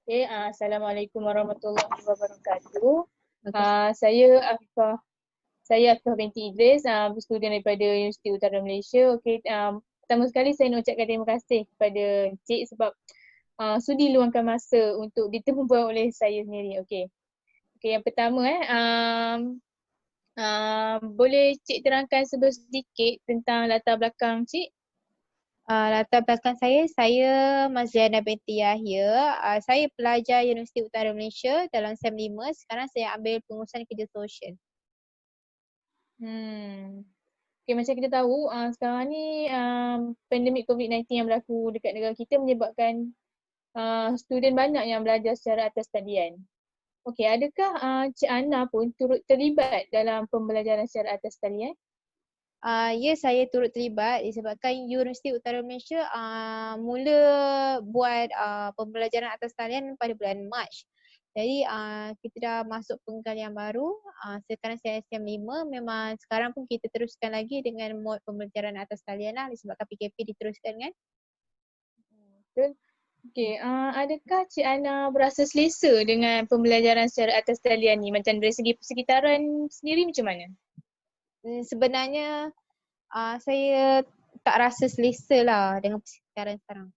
Okay, Assalamualaikum warahmatullahi wabarakatuh. Bagus. Saya Afifah binti Idris, berstudent daripada Universiti Utara Malaysia. Okay, pertama sekali saya nak ucapkan terima kasih kepada Cik sebab sudi luangkan masa untuk ditemukan oleh saya sendiri. Okay, yang pertama boleh Cik terangkan sedikit tentang latar belakang Cik? Latar belakang saya Mazliana binti Yahya. Saya pelajar Universiti Utara Malaysia dalam SEM 5. Sekarang saya ambil pengurusan kerja sosial. Okay, macam kita tahu sekarang ni pandemik COVID-19 yang berlaku dekat negara kita menyebabkan student banyak yang belajar secara atas talian. Okey, adakah Cik Ana pun turut terlibat dalam pembelajaran secara atas talian? Ya, saya turut terlibat disebabkan Universiti Utara Malaysia mula buat pembelajaran atas talian pada bulan Mac. Jadi kita dah masuk penggalian baru. Sekarang saya SEM 5. Memang sekarang pun kita teruskan lagi dengan mod pembelajaran atas talian lah disebabkan PKP diteruskan kan. Betul. Okey, adakah Cik Ana berasa selesa dengan pembelajaran secara atas talian ni? Macam dari segi persekitaran sendiri macam mana? Sebenarnya saya tak rasa selesa lah dengan persekitaran sekarang.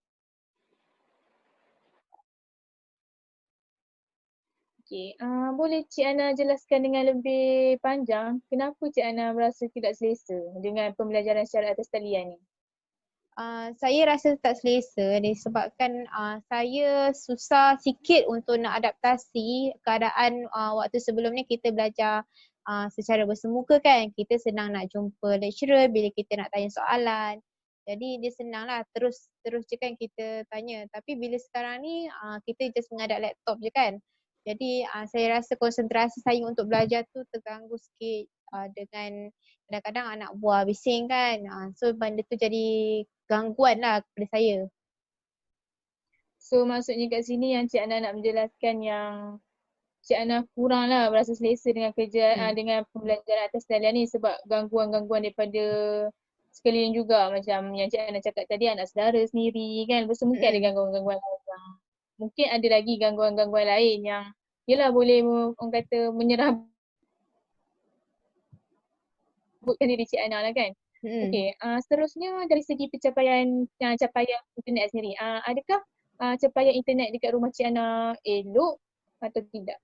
Okey, boleh Cik Ana jelaskan dengan lebih panjang kenapa Cik Ana berasa tidak selesa dengan pembelajaran secara atas talian ni? Saya rasa tak selesa disebabkan saya susah sikit untuk nak adaptasi keadaan waktu sebelum ni kita belajar secara bersemuka kan. Kita senang nak jumpa lecturer bila kita nak tanya soalan. Jadi dia senang lah terus je kan kita tanya. Tapi bila sekarang ni kita just menghadap laptop je kan. Jadi saya rasa konsentrasi saya untuk belajar tu terganggu sikit dengan kadang-kadang anak buah bising kan. So benda tu jadi gangguan lah kepada saya. So maksudnya kat sini yang Cik Ana nak menjelaskan yang Cik Ana kurang lah berasa selesa dengan kerja dengan pembelajaran atas talian ni sebab gangguan-gangguan daripada sekeliling juga macam yang Cik Ana cakap tadi anak saudara sendiri kan. Lepas tu mungkin ada gangguan-gangguan lain yang mungkin ada lagi gangguan-gangguan lain yang yelah boleh orang kata menyerabutkan diri Cik Ana lah kan. Okey, seterusnya dari segi capaian internet sendiri. Adakah capaian internet dekat rumah Cik Ana elok atau tidak?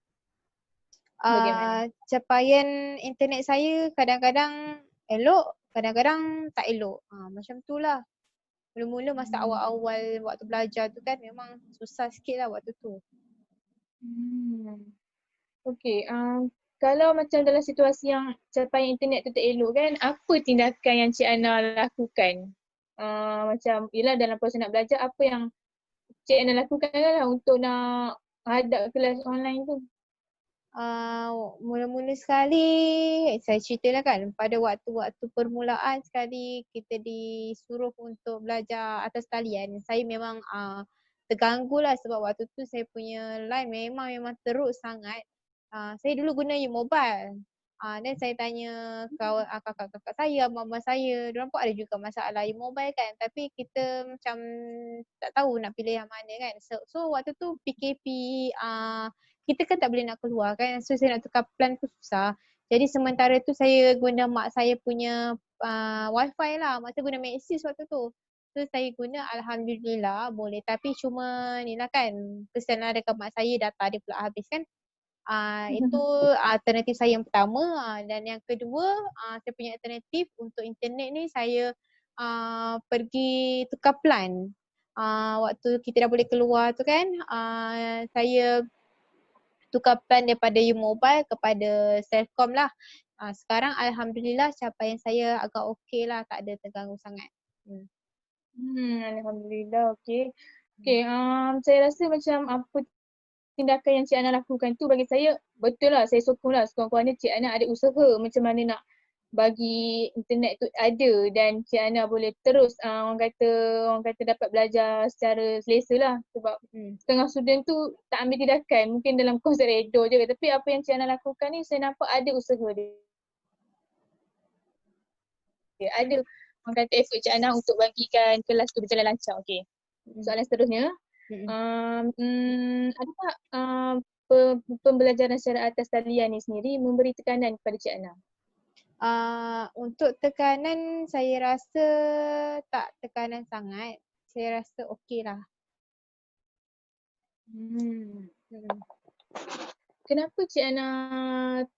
Bagaimana? Capaian internet saya kadang-kadang elok, kadang-kadang tak elok. Macam tu lah. Mula-mula masa awal-awal waktu belajar tu kan memang susah sikit lah waktu tu. Okey, kalau macam dalam situasi yang capaian internet tu tak elok kan, apa tindakan yang Cik Ana lakukan? Macam yelah dalam proses nak belajar, apa yang Cik Ana lakukan lah untuk nak hadap kelas online tu? Mula-mula sekali saya ceritalah kan pada waktu-waktu permulaan sekali kita disuruh untuk belajar atas talian. Saya memang terganggu lah sebab waktu tu saya punya line memang teruk sangat. Saya dulu guna U-Mobile. Dan saya tanya kawan kakak-kakak saya, abang-abang saya, diorang pun ada juga masalah U-Mobile kan. Tapi kita macam tak tahu nak pilih yang mana kan. So waktu tu PKP kita kan tak boleh nak keluar kan. So saya nak tukar plan tu susah. Jadi sementara tu saya guna mak saya punya wifi lah. Mak saya guna Maxis waktu tu. So saya guna alhamdulillah boleh. Tapi cuma ni lah kan, kesian lah dekat mak saya data dia pula habis kan. Itu alternatif saya yang pertama. Dan yang kedua, saya punya alternatif untuk internet ni saya pergi tukar plan. Waktu kita dah boleh keluar tu kan, saya tukar plan daripada U-Mobile kepada Celcom lah. Sekarang alhamdulillah capaian saya agak okey lah, tak ada terganggu sangat. Alhamdulillah, okey. Okey, saya rasa macam apa tindakan yang Cik Ana lakukan tu bagi saya betul lah, saya sokong lah sekurang-kurangnya Cik Ana ada usaha macam mana nak bagi internet tu ada dan Cik Ana boleh terus orang kata dapat belajar secara selesa lah sebab setengah student tu tak ambil tindakan mungkin dalam konsep redor je tapi apa yang Cik Ana lakukan ni saya nampak ada usaha dia. Ada orang kata effort Cik Ana untuk bagikan kelas tu berjalan lancar. Okey. Soalan seterusnya, Mm-mm. Adakah pembelajaran secara atas talian ni sendiri memberi tekanan kepada Cik Ana? Untuk tekanan saya rasa tak tekanan sangat. Saya rasa okey lah. Hmm. Mm. Kenapa Cik Ana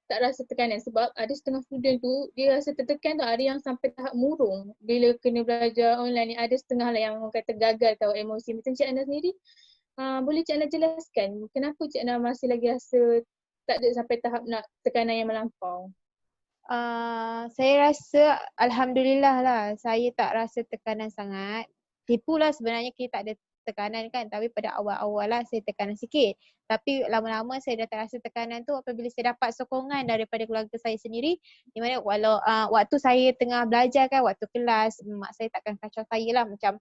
tak rasa tekanan? Sebab ada setengah student tu dia rasa tertekan tau. Ada yang sampai tahap murung bila kena belajar online ni. Ada setengah lah yang orang kata gagal tahu emosi. Macam Cik Ana sendiri, boleh Cik Ana jelaskan kenapa Cik Ana masih lagi rasa tak ada sampai tahap nak tekanan yang melampau? Saya rasa alhamdulillah lah saya tak rasa tekanan sangat. Tipulah sebenarnya kita tak ada tekanan kan, tapi pada awal-awal lah saya tekanan sikit. Tapi lama-lama saya dah tak rasa tekanan tu apabila saya dapat sokongan daripada keluarga saya sendiri, di mana waktu saya tengah belajar kan, waktu kelas, mak saya takkan kacau saya lah macam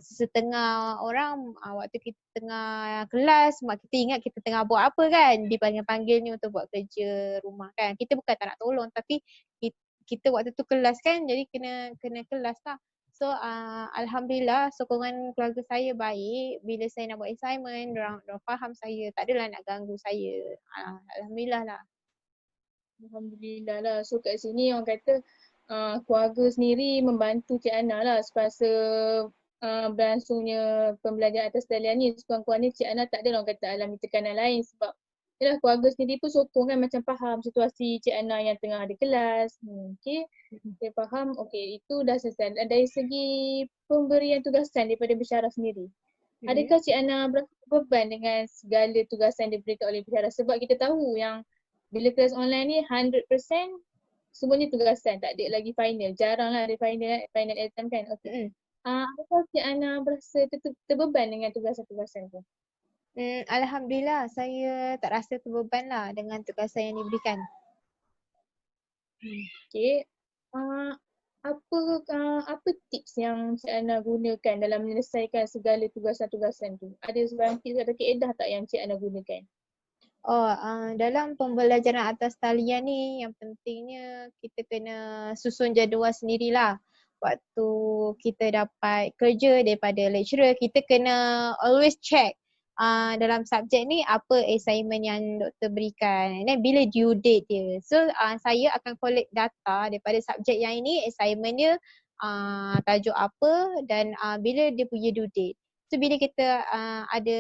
sesetengah orang waktu kita tengah kelas, mak kita ingat kita tengah buat apa kan, dipanggil-panggil ni untuk buat kerja rumah kan. Kita bukan tak nak tolong tapi kita waktu tu kelas kan, jadi kena kelas lah. So alhamdulillah sokongan keluarga saya baik. Bila saya nak buat assignment, dorang faham saya, tak adalah nak ganggu saya. Alhamdulillah lah. Alhamdulillah lah. So kat sini orang kata keluarga sendiri membantu Cik Ana lah semasa berlangsungnya pembelajaran atas talian ni. Sekurang-kurangnya Cik Ana tak ada orang kata alami tekanan lain sebab yalah, keluarga sendiri pun sokong kan, macam faham situasi Cik Ana yang tengah ada kelas. Okay, saya faham. Okay, itu dah selesai. Dari segi pemberian tugasan daripada pensyarah sendiri, adakah Cik Ana berasa beban dengan segala tugasan yang diberikan oleh pensyarah? Sebab kita tahu yang bila kelas online ni 100% semuanya tugasan, tak ada lagi final. Jarang lah ada final exam kan. Okay. Adakah Cik Ana berasa terbeban dengan tugasan-tugasan tu? Alhamdulillah saya tak rasa terbeban lah dengan tugasan yang diberikan. Okay. Apa tips yang Cik Ana gunakan dalam menyelesaikan segala tugasan-tugasan tu? Ada sebarang tips atau kaedah tak yang Cik Ana gunakan? Dalam pembelajaran atas talian ni yang pentingnya kita kena susun jadual sendirilah. Waktu kita dapat kerja daripada lecturer, kita kena always check dalam subjek ni apa assignment yang doktor berikan, dan bila due date dia. So saya akan collect data daripada subjek yang ini, assignment dia tajuk apa dan bila dia punya due date. So bila kita ada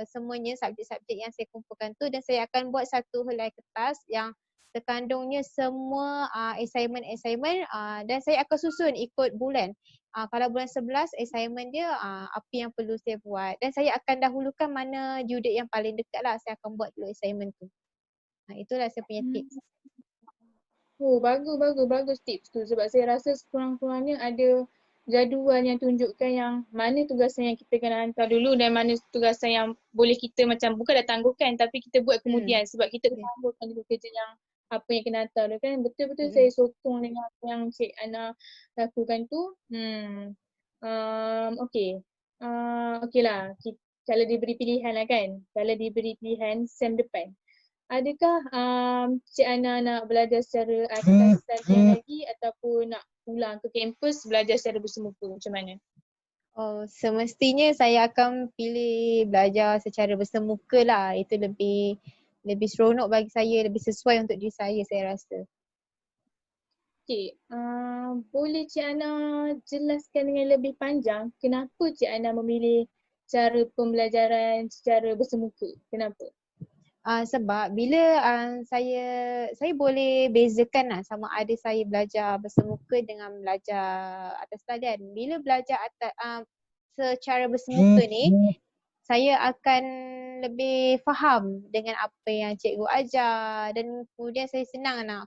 semuanya subjek-subjek yang saya kumpulkan tu, dan saya akan buat satu helai kertas yang terkandungnya semua assignment dan saya akan susun ikut bulan. Kalau bulan 11 assignment dia apa yang perlu saya buat, dan saya akan dahulukan mana due date yang paling dekat lah, saya akan buat dulu assignment tu. Itulah saya punya tips. Oh, bagus tips tu sebab saya rasa sekurang-kurangnya ada jadual yang tunjukkan yang mana tugasan yang kita kena hantar dulu dan mana tugasan yang boleh kita macam bukan dah tangguhkan tapi kita buat kemudian sebab kita kena tangguhkan dulu kerja yang apa yang kena hantar tu kan. Betul-betul saya sokong dengan apa yang Cik Ana lakukan tu. Okay. Okay lah. Kalau diberi pilihan lah kan. Kalau diberi pilihan SEM depan, adakah Cik Ana nak belajar secara atas talian lagi ataupun nak pulang ke kampus belajar secara bersemuka, macam mana? Semestinya saya akan pilih belajar secara bersemuka lah. Itu lebih seronok bagi saya, lebih sesuai untuk diri saya rasa. Okay, boleh Cik Ana jelaskan dengan lebih panjang kenapa Cik Ana memilih cara pembelajaran secara bersemuka? Kenapa? Sebab bila saya boleh bezakan lah sama ada saya belajar bersemuka dengan belajar atas talian. Bila belajar secara bersemuka ni, saya akan lebih faham dengan apa yang cikgu ajar, dan kemudian saya senang nak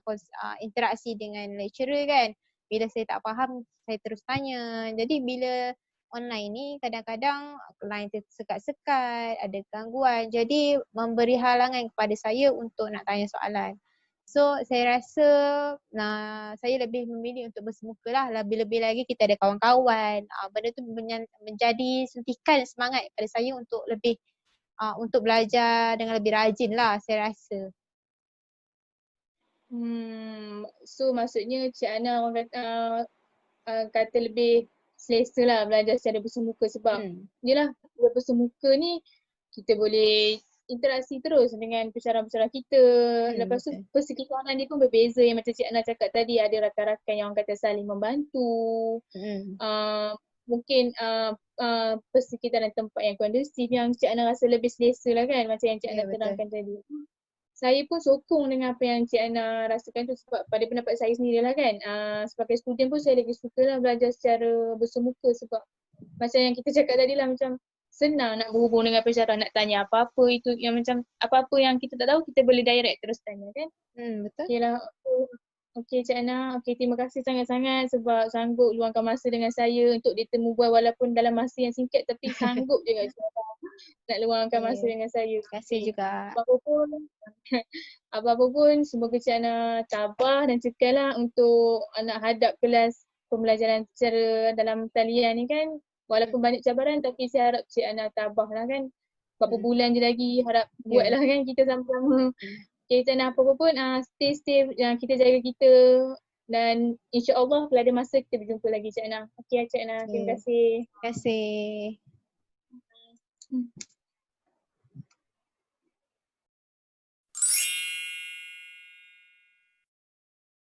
interaksi dengan lecturer kan. Bila saya tak faham, saya terus tanya. Jadi bila online ni kadang-kadang line tersekat-sekat, ada gangguan. Jadi memberi halangan kepada saya untuk nak tanya soalan. So saya rasa saya lebih memilih untuk bersemuka lah. Lebih-lebih lagi kita ada kawan-kawan. Benda tu menjadi suntikan semangat pada saya untuk lebih untuk belajar dengan lebih rajin lah saya rasa. So maksudnya Cik Ana orang kata lebih selesa lah belajar secara bersemuka sebab yelah bersemuka ni kita boleh interaksi terus dengan pensyarah-pensyarah kita. Lepas tu Betul. persekitaran dia pun berbeza, yang macam Cik Ana cakap tadi, ada rakan-rakan yang orang kata saling membantu. Mungkin persekitaran tempat yang kondusif yang Cik Ana rasa lebih selesa lah kan, macam yang Cik Ana terangkan tadi. Saya pun sokong dengan apa yang Cik Ana rasakan tu sebab pada pendapat saya sendirilah kan, sebagai student pun saya lebih suka lah belajar secara bersemuka sebab macam yang kita cakap tadi lah, macam senang nak berhubung dengan pensyarah, nak tanya apa-apa itu yang macam apa-apa yang kita tak tahu kita boleh direct terus tanya kan. Betul. Okay lah. Okay Cik Ana, okay, terima kasih sangat-sangat sebab sanggup luangkan masa dengan saya untuk ditemu bual walaupun dalam masa yang singkat, tapi sanggup juga Cik Ana nak luangkan masa dengan saya. Terima kasih juga. Apa-apa pun semoga Cik Ana tabah dan kekal lah untuk nak hadap kelas pembelajaran secara dalam talian ni kan. Walaupun banyak cabaran tapi saya harap Cik Ana tabah lah kan. Berapa bulan je lagi, harap buat lah kan kita sama-sama. Okay Cik Ana, apa-apa pun stay safe, kita jaga kita dan insya-Allah kalau ada masa kita berjumpa lagi Cik Ana. Okay Cik Ana, terima kasih. Terima kasih.